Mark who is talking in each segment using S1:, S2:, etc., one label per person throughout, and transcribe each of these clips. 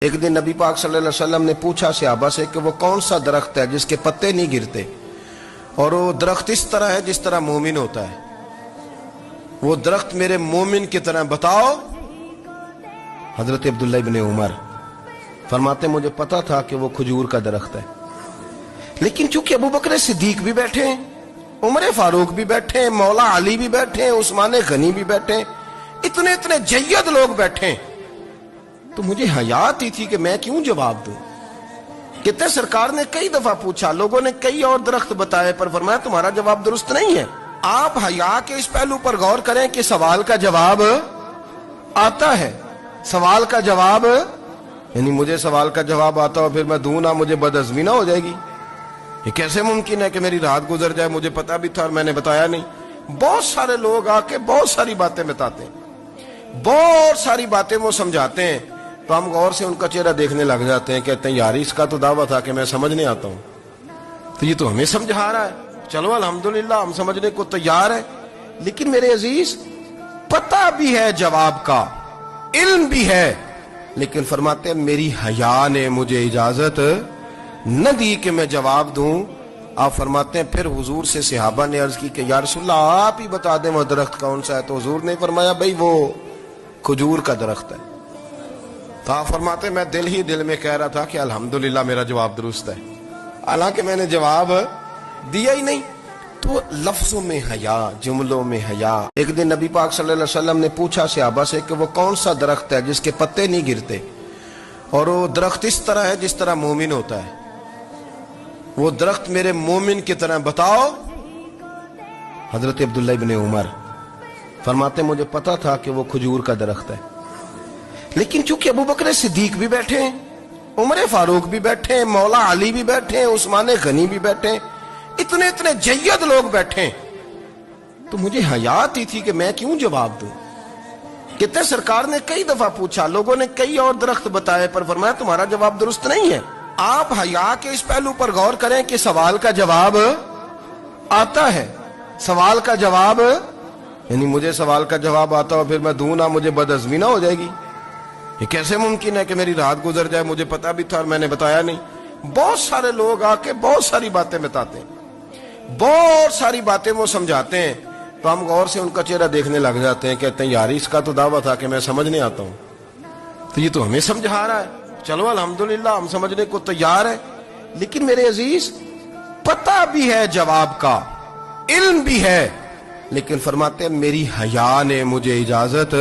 S1: ایک دن نبی پاک صلی اللہ علیہ وسلم نے پوچھا صحابہ سے کہ وہ کون سا درخت ہے جس کے پتے نہیں گرتے، اور وہ درخت اس طرح ہے جس طرح مومن ہوتا ہے، وہ درخت میرے مومن کی طرح بتاؤ۔ حضرت عبداللہ ابن عمر فرماتے مجھے پتا تھا کہ وہ کھجور کا درخت ہے، لیکن چونکہ ابو بکر صدیق بھی بیٹھے ہیں، عمر فاروق بھی بیٹھے ہیں، مولا علی بھی بیٹھے ہیں، عثمان غنی بھی بیٹھے ہیں، اتنے جید لوگ بیٹھے ہیں، تو مجھے حیا آتی تھی کہ میں کیوں جواب دوں۔ کہتے سرکار نے کئی دفعہ پوچھا، لوگوں نے کئی اور درخت بتائے، پر فرمایا تمہارا جواب درست نہیں ہے۔ آپ حیا کے اس پہلو پر غور کریں کہ سوال کا جواب آتا ہے، سوال کا جواب یعنی مجھے سوال کا جواب آتا ہو پھر میں دوں نہ، مجھے بدعزمی نہ ہو جائے گی۔ یہ کیسے ممکن ہے کہ میری رات گزر جائے، مجھے پتا بھی تھا اور میں نے بتایا نہیں۔ بہت سارے لوگ آ کے بہت ساری باتیں بتاتے ہیں، بہت ساری باتیں وہ سمجھاتے ہیں، تو ہم غور سے ان کا چہرہ دیکھنے لگ جاتے ہیں، کہتے ہیں یار اس کا تو دعویٰ تھا کہ میں سمجھنے آتا ہوں، تو یہ تو ہمیں سمجھا رہا ہے، چلو الحمدللہ ہم سمجھنے کو تیار ہے۔ لیکن میرے عزیز پتہ بھی ہے جواب کا، علم بھی ہے، لیکن فرماتے ہیں میری حیا نے مجھے اجازت نہ دی کہ میں جواب دوں۔ آپ فرماتے ہیں پھر حضور سے صحابہ نے عرض کی کہ یا رسول اللہ آپ ہی بتا دیں وہ درخت کون سا ہے، تو حضور نے فرمایا بھئی وہ کھجور کا درخت ہے۔ تو آپ فرماتے ہیں میں دل میں کہہ رہا تھا کہ الحمدللہ میرا جواب درست ہے، حالانکہ میں نے جواب دیا ہی نہیں۔ تو لفظوں میں حیا، جملوں میں حیا۔ ایک دن نبی پاک صلی اللہ علیہ وسلم نے پوچھا صحابہ سے کہ وہ کون سا درخت ہے جس کے پتے نہیں گرتے، اور وہ درخت اس طرح ہے جس طرح مومن ہوتا ہے، وہ درخت میرے مومن کی طرح بتاؤ۔ حضرت عبداللہ ابن عمر فرماتے مجھے پتا تھا کہ وہ کھجور کا درخت ہے، لیکن چونکہ ابو بکر صدیق بھی بیٹھے ہیں، عمر فاروق بھی بیٹھے ہیں، مولا علی بھی بیٹھے ہیں، عثمان غنی بھی بیٹھے ہیں، اتنے جید لوگ بیٹھے ہیں، تو مجھے حیا آتی تھی کہ میں کیوں جواب دوں۔ کہتے سرکار نے کئی دفعہ پوچھا، لوگوں نے کئی اور درخت بتائے، پر فرمایا تمہارا جواب درست نہیں ہے۔ آپ حیا کے اس پہلو پر غور کریں کہ سوال کا جواب آتا ہے، سوال کا جواب یعنی مجھے سوال کا جواب آتا ہو پھر میں دوں نہ، مجھے بدعزمی نہ ہو جائے گی۔ یہ کیسے ممکن ہے کہ میری رات گزر جائے، مجھے پتا بھی تھا اور میں نے بتایا نہیں۔ بہت سارے لوگ آ کے بہت ساری باتیں بتاتے ہیں، بہت ساری باتیں وہ سمجھاتے ہیں، تو ہم غور سے ان کا چہرہ دیکھنے لگ جاتے ہیں، کہتے ہیں یار اس کا تو دعویٰ تھا کہ میں سمجھنے آتا ہوں، تو یہ تو ہمیں سمجھا رہا ہے، چلو الحمدللہ ہم سمجھنے کو تیار ہے۔ لیکن میرے عزیز پتہ بھی ہے جواب کا، علم بھی ہے، لیکن فرماتے ہیں میری حیا نے مجھے اجازت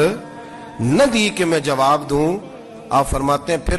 S1: نہ دی کہ میں جواب دوں۔ آپ فرماتے ہیں پھر